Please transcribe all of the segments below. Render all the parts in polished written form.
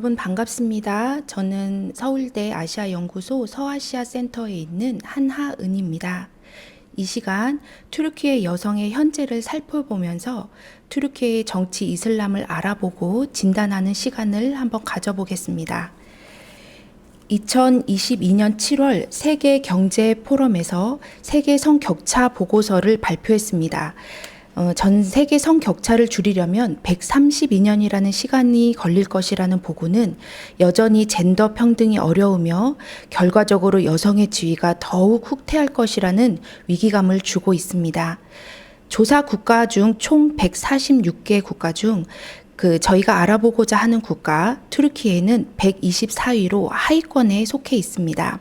여러분 반갑습니다. 저는 서울대 아시아연구소 서아시아 센터에 있는 한하은입니다. 이 시간 튀르키예 여성의 현재를 살펴보면서 튀르키예의 정치 이슬람을 알아보고 진단하는 시간을 한번 가져보겠습니다. 2022년 7월 세계 경제 포럼에서 세계 성격차 보고서를 발표했습니다. 전 세계 성격차를 줄이려면 132년이라는 시간이 걸릴 것이라는 보고는 여전히 젠더 평등이 어려우며 결과적으로 여성의 지위가 더욱 후퇴할 것이라는 위기감을 주고 있습니다. 조사 국가 중 총 146개 국가 중 저희가 알아보고자 하는 국가 튀르키예는 124위로 하위권에 속해 있습니다.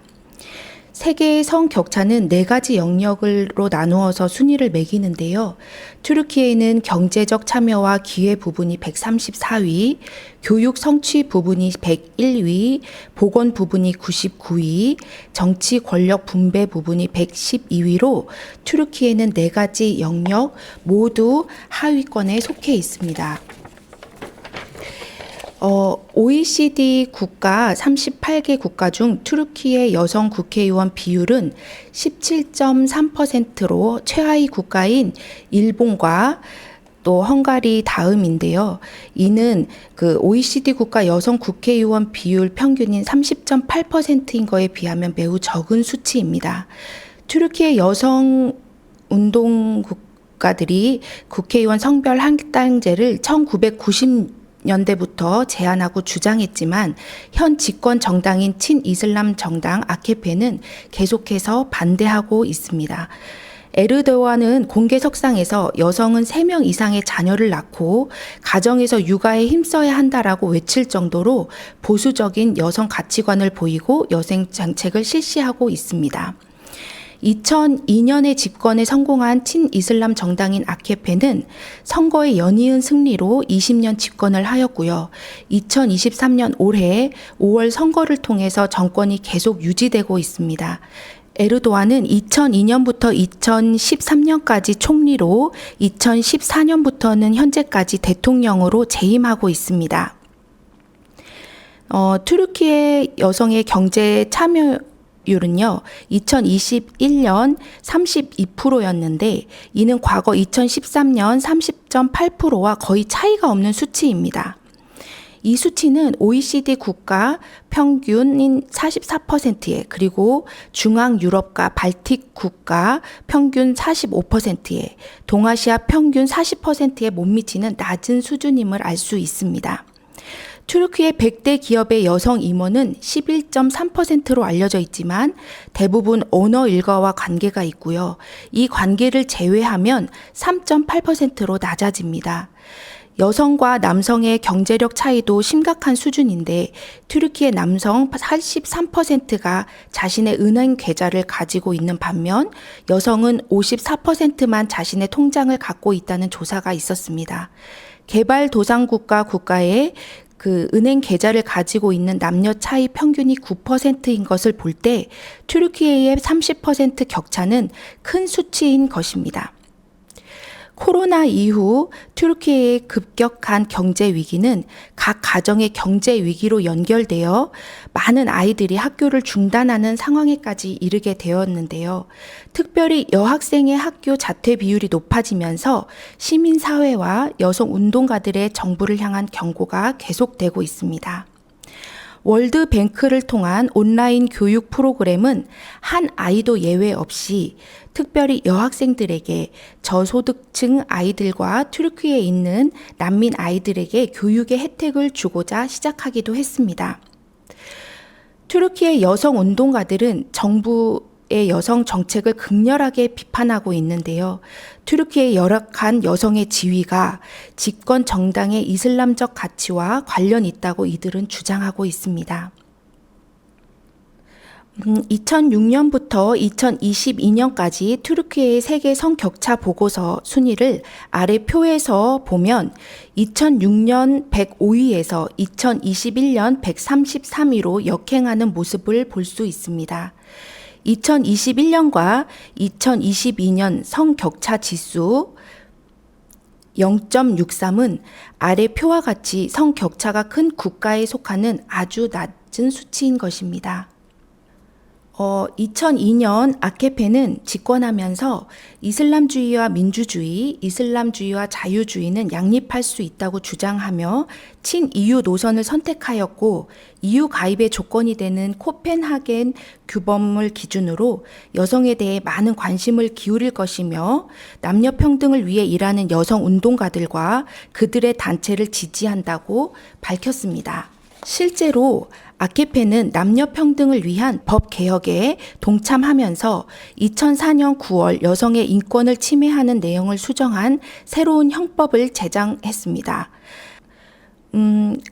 세계의 성격차는 4가지 영역으로 나누어서 순위를 매기는데요. 튀르키예는 경제적 참여와 기회 부분이 134위, 교육 성취 부분이 101위, 보건 부분이 99위, 정치 권력 분배 부분이 112위로 튀르키예는 4가지 영역 모두 하위권에 속해 있습니다. OECD 국가 38개 국가 중 튀르키예 여성 국회의원 비율은 17.3%로 최하위 국가인 일본과 또 헝가리 다음인데요. 이는 OECD 국가 여성 국회의원 비율 평균인 30.8%인 거에 비하면 매우 적은 수치입니다. 튀르키예 여성 운동 국가들이 국회의원 성별 할당제를 1990년대부터 제안하고 주장했지만 현 집권 정당인 친이슬람 정당 아케페는 계속해서 반대하고 있습니다. 에르도안은 공개석상에서 여성은 3명 이상의 자녀를 낳고 가정에서 육아에 힘써야 한다라고 외칠 정도로 보수적인 여성 가치관을 보이고 여성 정책을 실시하고 있습니다. 2002년에 집권에 성공한 친이슬람 정당인 아케페는 선거의 연이은 승리로 20년 집권을 하였고요. 2023년 올해 5월 선거를 통해서 정권이 계속 유지되고 있습니다. 에르도안은 2002년부터 2013년까지 총리로 2014년부터는 현재까지 대통령으로 재임하고 있습니다. 튀르키예 여성의 경제 참여 율은요, 2021년 32%였는데 이는 과거 2013년 30.8%와 거의 차이가 없는 수치입니다. 이 수치는 OECD 국가 평균인 44%에 그리고 중앙 유럽과 발틱 국가 평균 45%에 동아시아 평균 40%에 못 미치는 낮은 수준임을 알 수 있습니다. 튀르키예 100대 기업의 여성 임원은 11.3%로 알려져 있지만 대부분 언어 일가와 관계가 있고요. 이 관계를 제외하면 3.8%로 낮아집니다. 여성과 남성의 경제력 차이도 심각한 수준인데 튀르키예 남성 83%가 자신의 은행 계좌를 가지고 있는 반면 여성은 54%만 자신의 통장을 갖고 있다는 조사가 있었습니다. 개발도상국가의 은행 계좌를 가지고 있는 남녀 차이 평균이 9%인 것을 볼 때 튀르키예의 30% 격차는 큰 수치인 것입니다. 코로나 이후 튀르키예의 급격한 경제 위기는 각 가정의 경제 위기로 연결되어 많은 아이들이 학교를 중단하는 상황에까지 이르게 되었는데요. 특별히 여학생의 학교 자퇴 비율이 높아지면서 시민사회와 여성 운동가들의 정부를 향한 경고가 계속되고 있습니다. 월드뱅크를 통한 온라인 교육 프로그램은 한 아이도 예외 없이 특별히 여학생들에게 저소득층 아이들과 튀르키예에 있는 난민 아이들에게 교육의 혜택을 주고자 시작하기도 했습니다. 튀르키예 여성 운동가들은 정부의 여성 정책을 극렬하게 비판하고 있는데요. 튀르키예의 열악한 여성의 지위가 집권 정당의 이슬람적 가치와 관련이 있다고 이들은 주장하고 있습니다. 2006년부터 2022년까지 튀르키예의 세계 성격차 보고서 순위를 아래 표에서 보면 2006년 105위에서 2021년 133위로 역행하는 모습을 볼 수 있습니다. 2021년과 2022년 성격차 지수 0.63은 아래 표와 같이 성격차가 큰 국가에 속하는 아주 낮은 수치인 것입니다. 2002년 아케페는 집권하면서 이슬람주의와 민주주의, 이슬람주의와 자유주의는 양립할 수 있다고 주장하며 친EU 노선을 선택하였고 EU 가입의 조건이 되는 코펜하겐 규범을 기준으로 여성에 대해 많은 관심을 기울일 것이며 남녀 평등을 위해 일하는 여성 운동가들과 그들의 단체를 지지한다고 밝혔습니다. 실제로 아케페는 남녀 평등을 위한 법 개혁에 동참하면서 2004년 9월 여성의 인권을 침해하는 내용을 수정한 새로운 형법을 제정했습니다.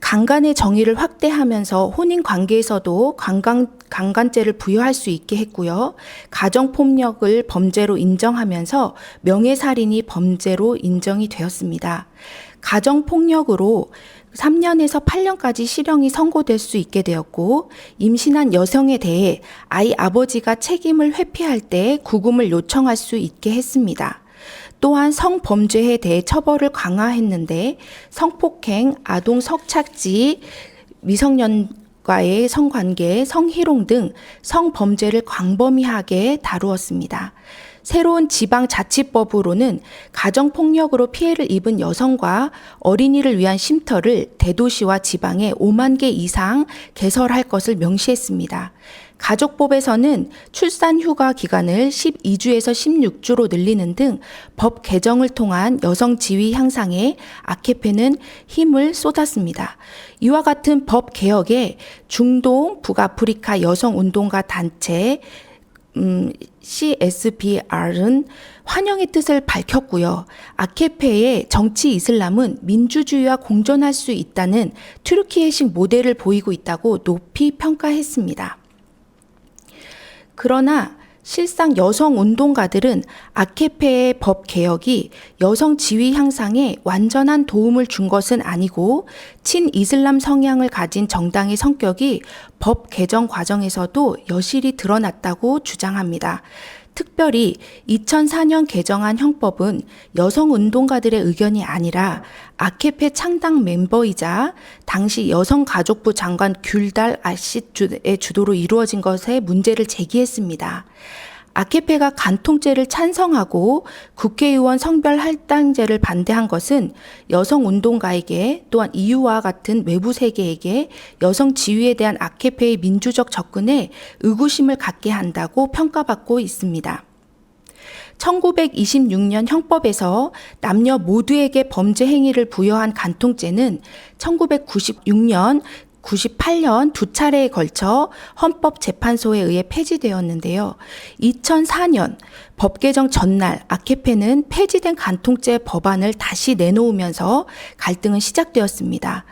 강간의 정의를 확대하면서 혼인 관계에서도 강간죄를 부여할 수 있게 했고요. 가정폭력을 범죄로 인정하면서 명예살인이 범죄로 인정이 되었습니다. 가정폭력으로 3년에서 8년까지 실형이 선고될 수 있게 되었고 임신한 여성에 대해 아이 아버지가 책임을 회피할 때 구금을 요청할 수 있게 했습니다. 또한 성범죄에 대해 처벌을 강화했는데 성폭행, 아동 성착취, 미성년과의 성관계, 성희롱 등 성범죄를 광범위하게 다루었습니다. 새로운 지방자치법으로는 가정폭력으로 피해를 입은 여성과 어린이를 위한 쉼터를 대도시와 지방에 5만 개 이상 개설할 것을 명시했습니다. 가족법에서는 출산 휴가 기간을 12주에서 16주로 늘리는 등 법 개정을 통한 여성 지위 향상에 아케페는 힘을 쏟았습니다. 이와 같은 법 개혁에 중동, 북아프리카 여성 운동가 단체 CSBR은 환영의 뜻을 밝혔고요. 아케페의 정치 이슬람은 민주주의와 공존할 수 있다는 튀르키예식 모델을 보이고 있다고 높이 평가했습니다. 그러나 실상 여성 운동가들은 아케페의 법 개혁이 여성 지위 향상에 완전한 도움을 준 것은 아니고 친이슬람 성향을 가진 정당의 성격이 법 개정 과정에서도 여실히 드러났다고 주장합니다. 특별히 2004년 개정한 형법은 여성 운동가들의 의견이 아니라 아케페 창당 멤버이자 당시 여성가족부 장관 귤달 아시의 주도로 이루어진 것에 문제를 제기했습니다. 아케페가 간통죄를 찬성하고 국회의원 성별 할당제를 반대한 것은 여성 운동가에게 또한 EU와 같은 외부 세계에게 여성 지위에 대한 아케페의 민주적 접근에 의구심을 갖게 한다고 평가받고 있습니다. 1926년 형법에서 남녀 모두에게 범죄 행위를 부여한 간통죄는 1996년 98년 두 차례에 걸쳐 헌법재판소에 의해 폐지되었는데요. 2004년 법 개정 전날 아케페는 폐지된 간통죄 법안을 다시 내놓으면서 갈등은 시작되었습니다.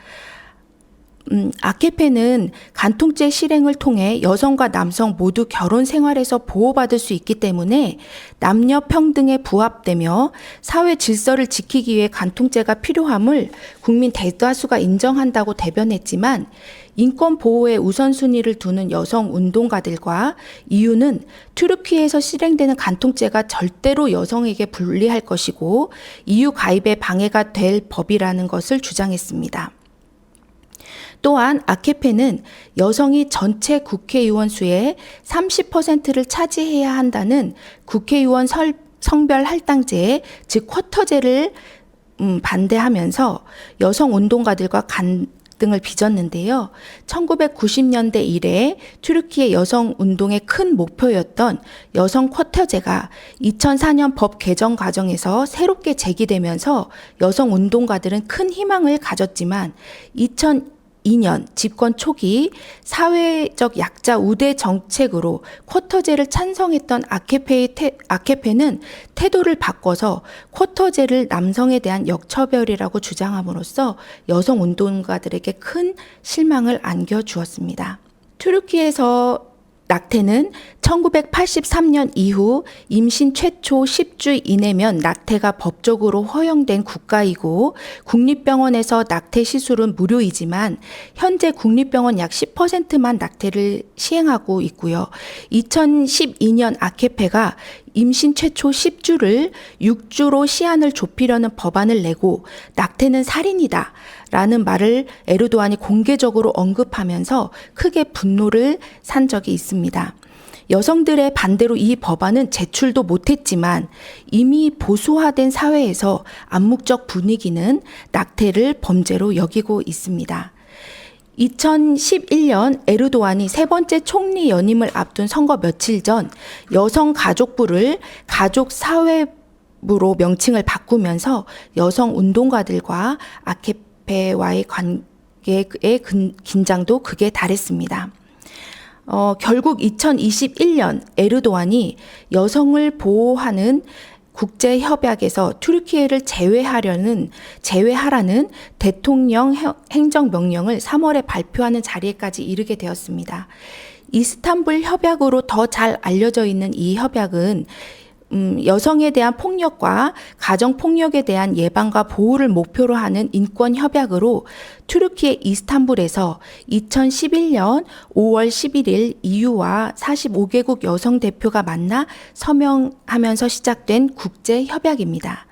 아케페는 간통죄 실행을 통해 여성과 남성 모두 결혼 생활에서 보호받을 수 있기 때문에 남녀 평등에 부합되며 사회 질서를 지키기 위해 간통죄가 필요함을 국민 대다수가 인정한다고 대변했지만 인권 보호에 우선순위를 두는 여성 운동가들과 EU는 튀르키예에서 실행되는 간통죄가 절대로 여성에게 불리할 것이고 EU 가입에 방해가 될 법이라는 것을 주장했습니다. 또한 아케페는 여성이 전체 국회의원 수의 30%를 차지해야 한다는 국회의원 성별 할당제, 즉 쿼터제를 반대하면서 여성 운동가들과 갈등을 빚었는데요. 1990년대 이래 튀르키예 여성 운동의 큰 목표였던 여성 쿼터제가 2004년 법 개정 과정에서 새롭게 제기되면서 여성 운동가들은 큰 희망을 가졌지만 2002년 집권 초기 사회적 약자 우대 정책으로 쿼터제를 찬성했던 아케페는 태도를 바꿔서 쿼터제를 남성에 대한 역차별이라고 주장함으로써 여성 운동가들에게 큰 실망을 안겨주었습니다. 튀르키예에서 낙태는 1983년 이후 임신 최초 10주 이내면 낙태가 법적으로 허용된 국가이고 국립병원에서 낙태 시술은 무료이지만 현재 국립병원 약 10%만 낙태를 시행하고 있고요. 2012년 아케페가 임신 최초 10주를 6주로 시한을 좁히려는 법안을 내고 낙태는 살인이다 라는 말을 에르도안이 공개적으로 언급하면서 크게 분노를 산 적이 있습니다. 여성들의 반대로 이 법안은 제출도 못했지만 이미 보수화된 사회에서 암묵적 분위기는 낙태를 범죄로 여기고 있습니다. 2011년 에르도안이 세 번째 총리 연임을 앞둔 선거 며칠 전 여성가족부를 가족사회부로 명칭을 바꾸면서 여성 운동가들과 아케페와의 관계의 긴장도 극에 달했습니다. 결국 2021년 에르도안이 여성을 보호하는 국제협약에서 튀르키예를 제외하라는 대통령 행정명령을 3월에 발표하는 자리에까지 이르게 되었습니다. 이스탄불 협약으로 더 잘 알려져 있는 이 협약은 여성에 대한 폭력과 가정폭력에 대한 예방과 보호를 목표로 하는 인권협약으로 튀르키예 이스탄불에서 2011년 5월 11일 EU와 45개국 여성 대표가 만나 서명하면서 시작된 국제협약입니다.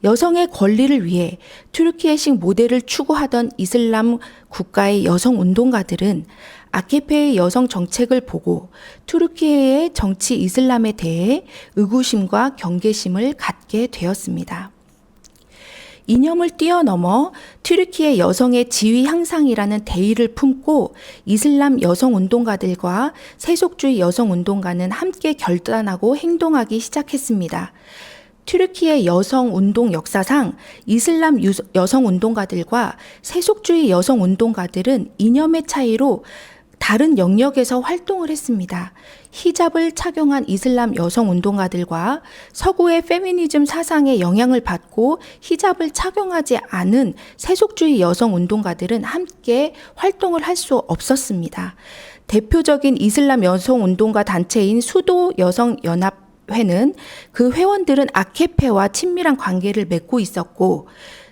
여성의 권리를 위해 튀르키예식 모델을 추구하던 이슬람 국가의 여성 운동가들은 아케페의 여성 정책을 보고 튀르키예의 정치 이슬람에 대해 의구심과 경계심을 갖게 되었습니다. 이념을 뛰어넘어 튀르키예 여성의 지위 향상이라는 대의를 품고 이슬람 여성 운동가들과 세속주의 여성 운동가는 함께 결단하고 행동하기 시작했습니다. 튀르키예 여성 운동 역사상 이슬람 여성 운동가들과 세속주의 여성 운동가들은 이념의 차이로 다른 영역에서 활동을 했습니다. 히잡을 착용한 이슬람 여성 운동가들과 서구의 페미니즘 사상에 영향을 받고 히잡을 착용하지 않은 세속주의 여성 운동가들은 함께 활동을 할 수 없었습니다. 대표적인 이슬람 여성 운동가 단체인 수도 여성 연합회는 그 회원들은 아케페와 친밀한 관계를 맺고 있었고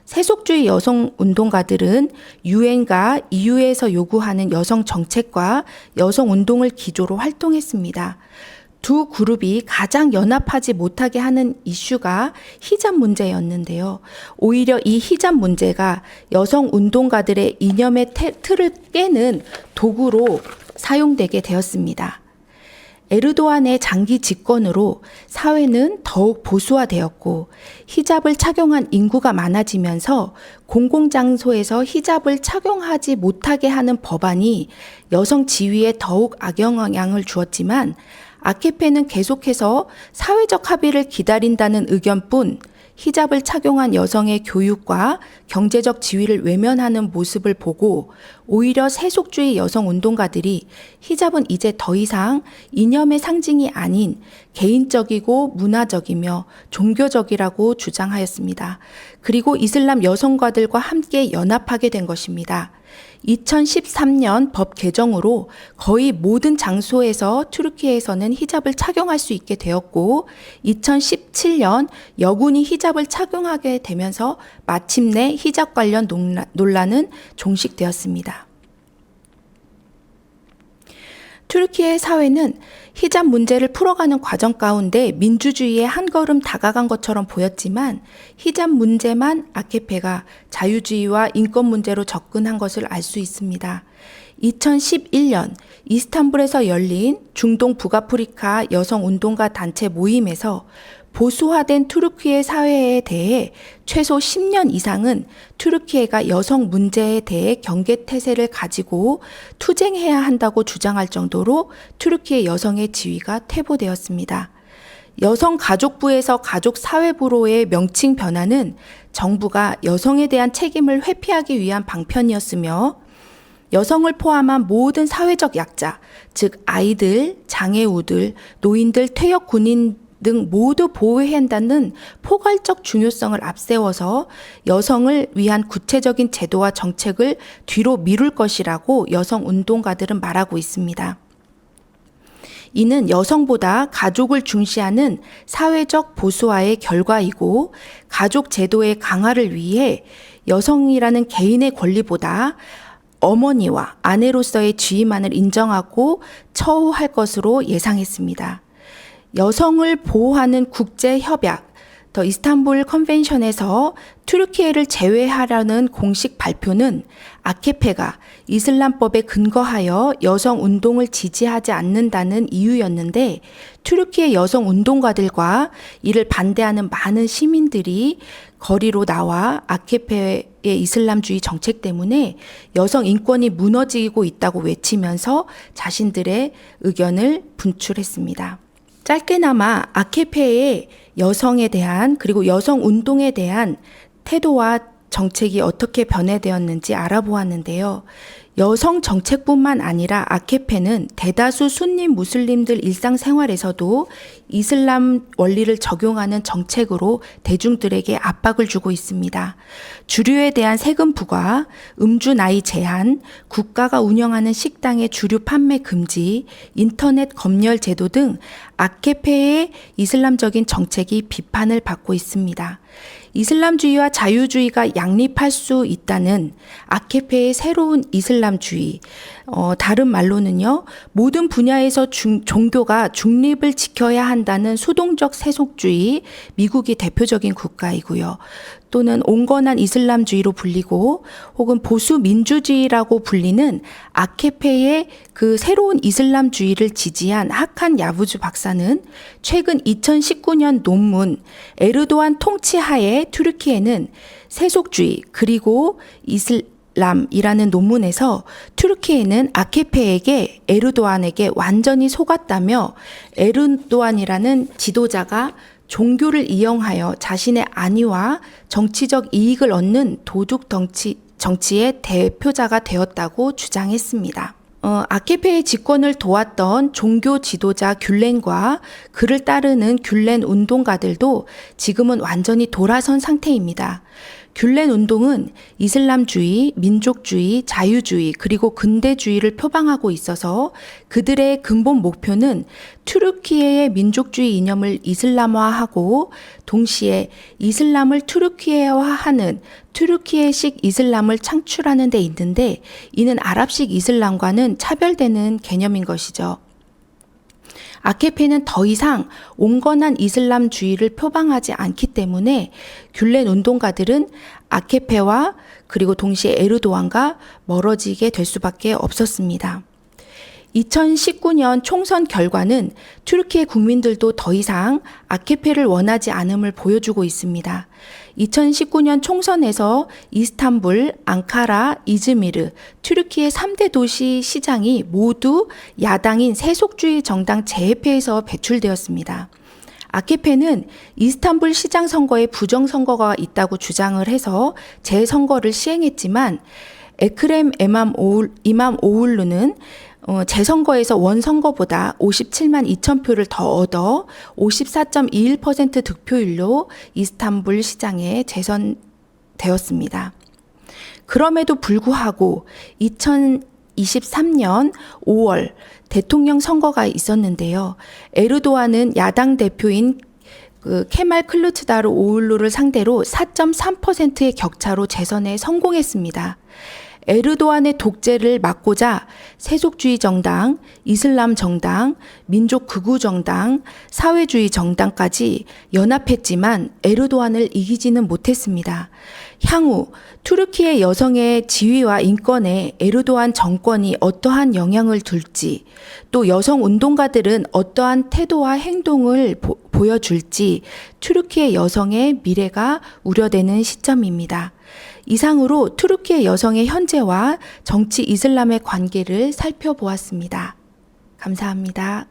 세속주의 여성 운동가들은 유엔과 EU에서 요구하는 여성 정책과 여성 운동을 기조로 활동했습니다. 두 그룹이 가장 연합하지 못하게 하는 이슈가 히잡 문제였는데요. 오히려 이 히잡 문제가 여성 운동가들의 이념의 틀을 깨는 도구로 사용되게 되었습니다. 에르도안의 장기 집권으로 사회는 더욱 보수화되었고 히잡을 착용한 인구가 많아지면서 공공장소에서 히잡을 착용하지 못하게 하는 법안이 여성 지위에 더욱 악영향을 주었지만 아케페는 계속해서 사회적 합의를 기다린다는 의견뿐 히잡을 착용한 여성의 교육과 경제적 지위를 외면하는 모습을 보고 오히려 세속주의 여성 운동가들이 히잡은 이제 더 이상 이념의 상징이 아닌 개인적이고 문화적이며 종교적이라고 주장하였습니다. 그리고 이슬람 여성가들과 함께 연합하게 된 것입니다. 2013년 법 개정으로 거의 모든 장소에서 튀르키예에서는 히잡을 착용할 수 있게 되었고 2017년 여군이 히잡을 착용하게 되면서 마침내 히잡 관련 논란은 종식되었습니다. 튀르키예 사회는 히잡 문제를 풀어가는 과정 가운데 민주주의에 한 걸음 다가간 것처럼 보였지만 히잡 문제만 아케페가 자유주의와 인권 문제로 접근한 것을 알 수 있습니다. 2011년 이스탄불에서 열린 중동 북아프리카 여성 운동가 단체 모임에서 보수화된 튀르키예 사회에 대해 최소 10년 이상은 튀르키예가 여성 문제에 대해 경계태세를 가지고 투쟁해야 한다고 주장할 정도로 튀르키예 여성의 지위가 퇴보되었습니다. 여성가족부에서 가족사회부로의 명칭 변화는 정부가 여성에 대한 책임을 회피하기 위한 방편이었으며 여성을 포함한 모든 사회적 약자, 즉 아이들, 장애우들, 노인들, 퇴역 군인 등 모두 보호해야 한다는 포괄적 중요성을 앞세워서 여성을 위한 구체적인 제도와 정책을 뒤로 미룰 것이라고 여성 운동가들은 말하고 있습니다. 이는 여성보다 가족을 중시하는 사회적 보수화의 결과이고 가족 제도의 강화를 위해 여성이라는 개인의 권리보다 어머니와 아내로서의 지위만을 인정하고 처우할 것으로 예상했습니다. 여성을 보호하는 국제협약, 더 이스탄불 컨벤션에서 튀르키예를 제외하라는 공식 발표는 아케페가 이슬람법에 근거하여 여성 운동을 지지하지 않는다는 이유였는데, 튀르키예 여성 운동가들과 이를 반대하는 많은 시민들이 거리로 나와 아케페의 이슬람주의 정책 때문에 여성 인권이 무너지고 있다고 외치면서 자신들의 의견을 분출했습니다. 짧게나마 아케페의 여성에 대한, 그리고 여성 운동에 대한 태도와 정책이 어떻게 변해되었는지 알아보았는데요. 여성 정책뿐만 아니라 아케페는 대다수 순니 무슬림들 일상생활에서도 이슬람 원리를 적용하는 정책으로 대중들에게 압박을 주고 있습니다. 주류에 대한 세금 부과, 음주 나이 제한, 국가가 운영하는 식당의 주류 판매 금지, 인터넷 검열 제도 등 아케페의 이슬람적인 정책이 비판을 받고 있습니다. 이슬람주의와 자유주의가 양립할 수 있다는 아케페의 새로운 이슬람주의, 다른 말로는요, 모든 분야에서 종교가 중립을 지켜야 한다는 수동적 세속주의, 미국이 대표적인 국가이고요. 또는 온건한 이슬람주의로 불리고 혹은 보수 민주주의라고 불리는 아케페의 그 새로운 이슬람주의를 지지한 하칸 야부즈 박사는 최근 2019년 논문 에르도안 통치하에 튀르키예는 세속주의 그리고 이슬람이라는 논문에서 튀르키예는 아케페에게 에르도안에게 완전히 속았다며, 에르도안이라는 지도자가 종교를 이용하여 자신의 안위와 정치적 이익을 얻는 도둑 정치의 대표자가 되었다고 주장했습니다. 아케페의 집권을 도왔던 종교 지도자 귤렌과 그를 따르는 귤렌 운동가들도 지금은 완전히 돌아선 상태입니다. 귤렌 운동은 이슬람주의, 민족주의, 자유주의, 그리고 근대주의를 표방하고 있어서 그들의 근본 목표는 튀르키예의 민족주의 이념을 이슬람화하고 동시에 이슬람을 튀르키예화하는 튀르키예식 이슬람을 창출하는 데 있는데, 이는 아랍식 이슬람과는 차별되는 개념인 것이죠. 아케페는 더 이상 온건한 이슬람주의를 표방하지 않기 때문에 귤렌 운동가들은 아케페와 그리고 동시에 에르도안과 멀어지게 될 수밖에 없었습니다. 2019년 총선 결과는 튀르키예 국민들도 더 이상 아케페를 원하지 않음을 보여주고 있습니다. 2019년 총선에서 이스탄불, 앙카라, 이즈미르, 튀르키예 3대 도시 시장이 모두 야당인 세속주의 정당 CHP에서 배출되었습니다. 아케페는 이스탄불 시장 선거에 부정선거가 있다고 주장을 해서 재선거를 시행했지만, 에크렘 이맘 오울루는 재선거에서 원선거보다 57만 2천 표를 더 얻어 54.21% 득표율로 이스탄불 시장에 재선되었습니다. 그럼에도 불구하고 2023년 5월 대통령 선거가 있었는데요. 에르도안은 야당 대표인 케말 클루츠다르 오울루를 상대로 4.3%의 격차로 재선에 성공했습니다. 에르도안의 독재를 막고자 세속주의 정당, 이슬람 정당, 민족 극우 정당, 사회주의 정당까지 연합했지만 에르도안을 이기지는 못했습니다. 향후 튀르키예 여성의 지위와 인권에 에르도안 정권이 어떠한 영향을 둘지, 또 여성 운동가들은 어떠한 태도와 행동을 보여줄지 튀르키예 여성의 미래가 우려되는 시점입니다. 이상으로 튀르키예 여성의 현재와 정치 이슬람의 관계를 살펴보았습니다. 감사합니다.